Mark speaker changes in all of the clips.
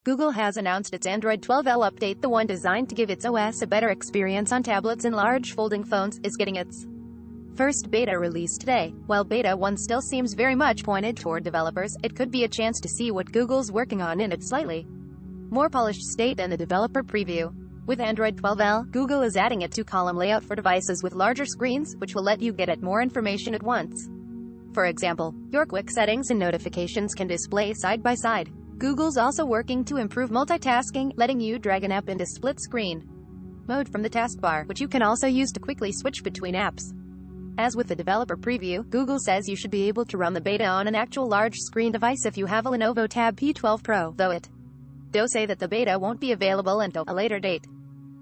Speaker 1: Google has announced its Android 12L update, the one designed to give its OS a better experience on tablets and large folding phones, is getting its first beta release today. While Beta 1 still seems very much pointed toward developers, it could be a chance to see what Google's working on in its slightly more polished state than the developer preview. With Android 12L, Google is adding a two-column layout for devices with larger screens, which will let you get at more information at once. For example, your quick settings and notifications can display side by side. Google's also working to improve multitasking, letting you drag an app into split screen mode from the taskbar, which you can also use to quickly switch between apps. As with the developer preview, Google says you should be able to run the beta on an actual large-screen device if you have a Lenovo Tab P12 Pro, though it does say that the beta won't be available until a later date.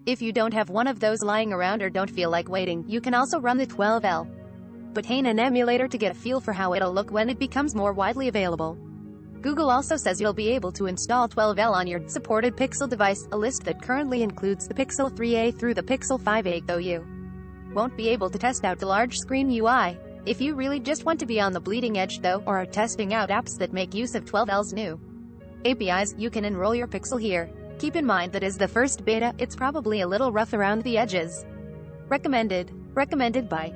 Speaker 1: If you don't have one of those lying around or don't feel like waiting, you can also run the 12L. But obtain an emulator to get a feel for how it'll look when it becomes more widely available. Google also says you'll be able to install 12L on your supported Pixel device, a list that currently includes the Pixel 3a through the Pixel 5a, though you won't be able to test out the large screen UI. If you really just want to be on the bleeding edge though, or are testing out apps that make use of 12L's new APIs, you can enroll your Pixel here. Keep in mind that as the first beta, it's probably a little rough around the edges. Recommended by